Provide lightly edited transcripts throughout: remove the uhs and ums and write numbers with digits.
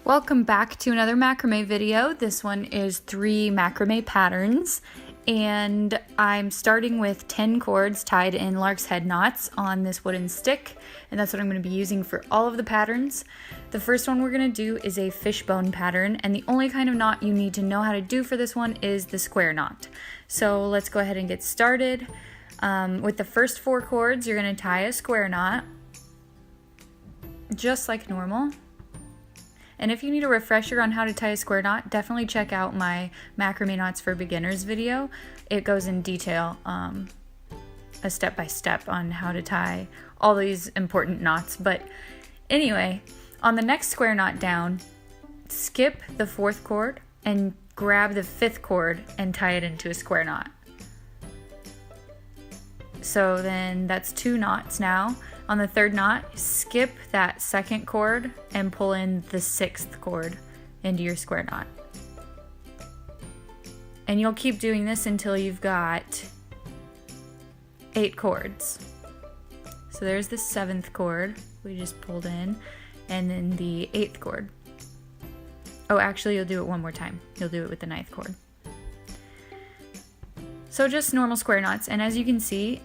Welcome back to another macrame video. This one is 3 macrame patterns, and I'm starting with 10 cords tied in lark's head knots on this wooden stick, and that's what I'm going to be using for all of the patterns. The first one we're going to do is a fishbone pattern, and the only kind of knot you need to know how to do for this one is the square knot. So let's go ahead and get started. With the first 4 cords, you're going to tie a square knot, just like normal. And if you need a refresher on how to tie a square knot, definitely check out my Macrame Knots for Beginners video. It goes in detail, a step-by-step on how to tie all these important knots. But anyway, on the next square knot down, skip the 4th cord and grab the 5th cord and tie it into a square knot. So then that's 2 knots now. On the 3rd knot, skip that 2nd cord and pull in the 6th cord into your square knot. And you'll keep doing this until you've got 8 cords. So there's the 7th cord we just pulled in, and then the 8th cord. Oh, actually you'll do it one more time. You'll do it with the 9th cord. So just normal square knots, and as you can see,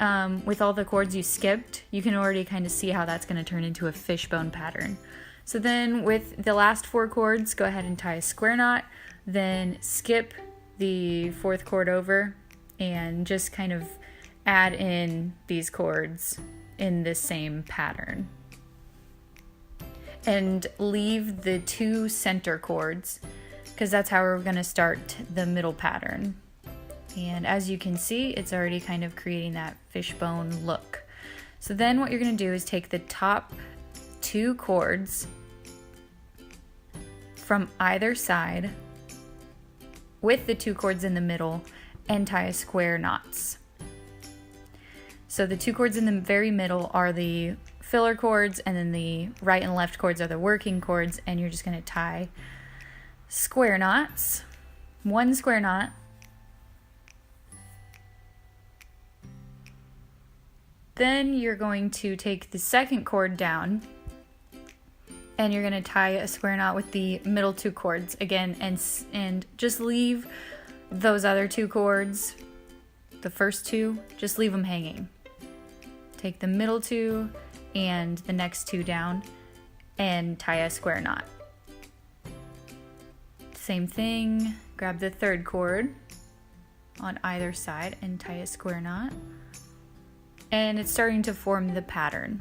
with all the cords you skipped, you can already kind of see how that's going to turn into a fishbone pattern. So then with the last 4 cords, go ahead and tie a square knot, then skip the 4th cord over, and just kind of add in these cords in the same pattern. And leave the 2 center cords, because that's how we're going to start the middle pattern. And as you can see, it's already kind of creating that fishbone look. So then what you're going to do is take the top 2 cords from either side with the 2 cords in the middle and tie a square knots. So the 2 cords in the very middle are the filler cords, and then the right and left cords are the working cords, and you're just going to tie square knots, 1 square knot, then you're going to take the 2nd cord down and you're going to tie a square knot with the middle 2 cords again, and just leave those other 2 cords, the first 2, just leave them hanging. Take the middle 2 and the next 2 down and tie a square knot. Same thing, grab the 3rd cord on either side and tie a square knot. And it's starting to form the pattern.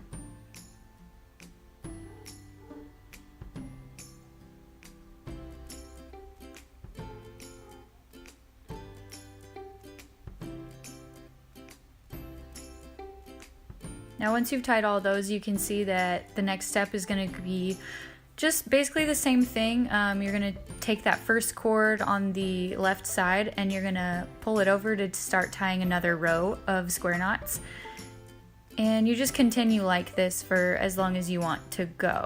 Now once you've tied all those, you can see that the next step is going to be just basically the same thing. You're going to take that first cord on the left side and you're going to pull it over to start tying another row of square knots. And you just continue like this for as long as you want to go.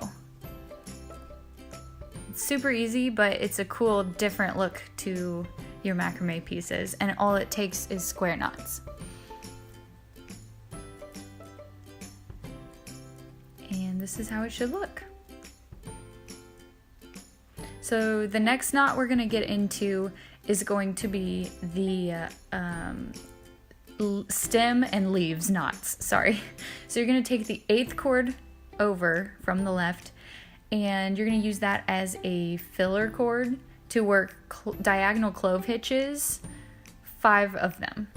It's super easy, but it's a cool, different look to your macrame pieces, and all it takes is square knots. And this is how it should look. So the next knot we're going to get into is going to be the stem and leaves knots, sorry. So you're going to take the 8th cord over from the left, and you're going to use that as a filler cord to work diagonal clove hitches, 5 of them.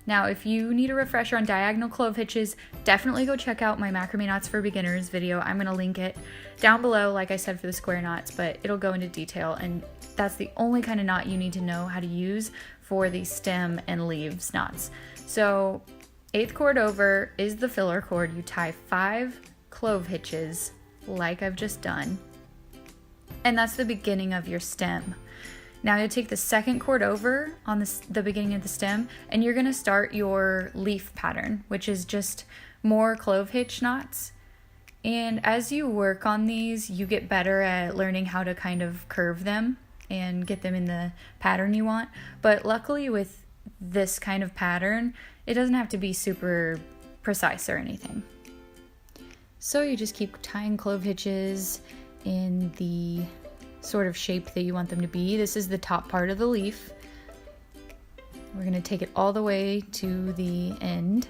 Now if you need a refresher on diagonal clove hitches, definitely go check out my Macrame Knots for Beginners video. I'm going to link it down below, like I said, for the square knots, but it'll go into detail, and that's the only kind of knot you need to know how to use for the stem and leaves knots. So 8th cord over is the filler cord. You tie 5 clove hitches like I've just done, and that's the beginning of your stem. Now you take the 2nd cord over on the beginning of the stem, and you're going to start your leaf pattern, which is just more clove hitch knots. And as you work on these, you get better at learning how to kind of curve them and get them in the pattern you want. But luckily with this kind of pattern, it doesn't have to be super precise or anything. So you just keep tying clove hitches in the sort of shape that you want them to be. This is the top part of the leaf. We're going to take it all the way to the end.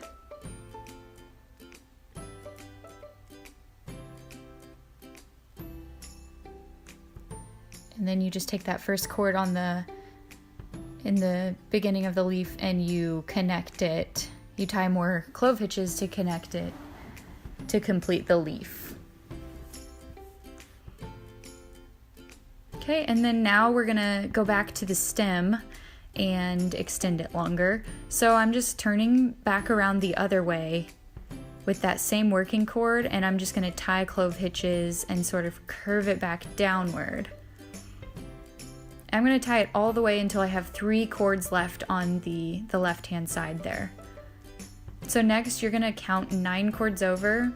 And then you just take that first cord in the beginning of the leaf and you connect it. You tie more clove hitches to connect it to complete the leaf. Okay, and then now we're gonna go back to the stem and extend it longer. So I'm just turning back around the other way with that same working cord, and I'm just gonna tie clove hitches and sort of curve it back downward. I'm gonna tie it all the way until I have 3 cords left on the left-hand side there. So next you're gonna count 9 cords over.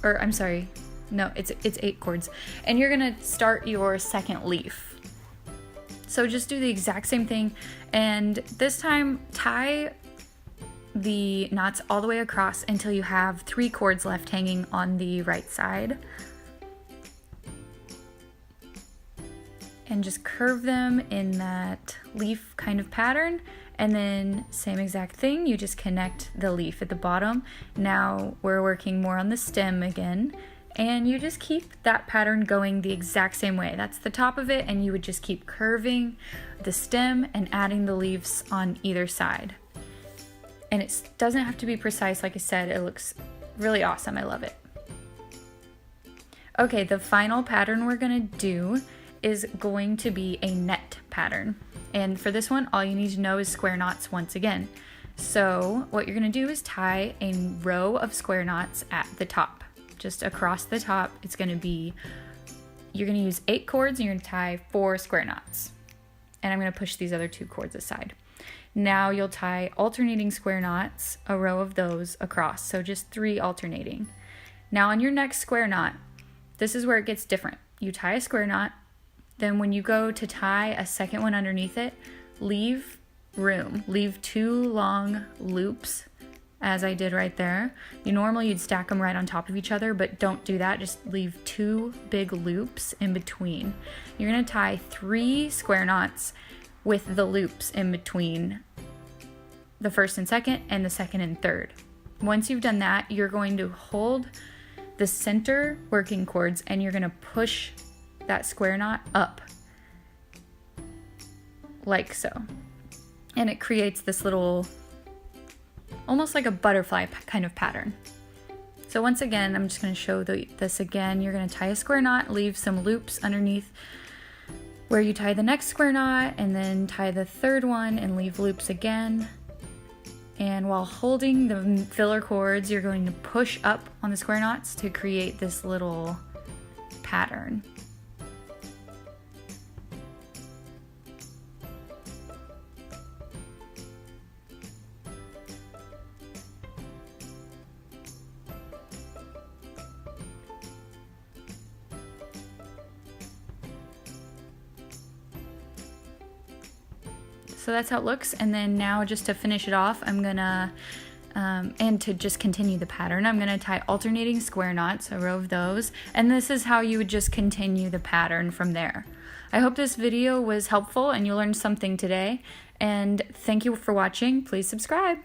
Or I'm sorry, no, it's 8 cords. And you're gonna start your second leaf. So just do the exact same thing, and this time tie the knots all the way across until you have 3 cords left hanging on the right side. And just curve them in that leaf kind of pattern, and then same exact thing, you just connect the leaf at the bottom. Now we're working more on the stem again, and you just keep that pattern going the exact same way. That's the top of it, and you would just keep curving the stem and adding the leaves on either side. And it doesn't have to be precise, like I said, it looks really awesome, I love it. Okay, the final pattern we're gonna do is going to be a net pattern. And for this one, all you need to know is square knots once again. So what you're gonna do is tie a row of square knots at the top. Just across the top, it's gonna be, you're gonna use 8 cords and you're gonna tie 4 square knots. And I'm gonna push these other 2 cords aside. Now you'll tie alternating square knots, a row of those across, so just 3 alternating. Now on your next square knot, this is where it gets different. You tie a square knot, then when you go to tie a second one underneath it, leave room. Leave 2 long loops, as I did right there. You'd stack them right on top of each other, but don't do that. Just leave 2 big loops in between. You're gonna tie 3 square knots with the loops in between the first and second, and the second and third. Once you've done that, you're going to hold the center working cords and you're gonna push that square knot up like so, and it creates this little, almost like a butterfly kind of pattern. So once again, I'm just going to show this again. You're going to tie a square knot, leave some loops underneath where you tie the next square knot, and then tie the third one and leave loops again. And while holding the filler cords, you're going to push up on the square knots to create this little pattern. So that's how it looks, and then now just to finish it off, I'm gonna, and to just continue the pattern, I'm gonna tie alternating square knots, a row of those, and this is how you would just continue the pattern from there. I hope this video was helpful and you learned something today, and thank you for watching. Please subscribe.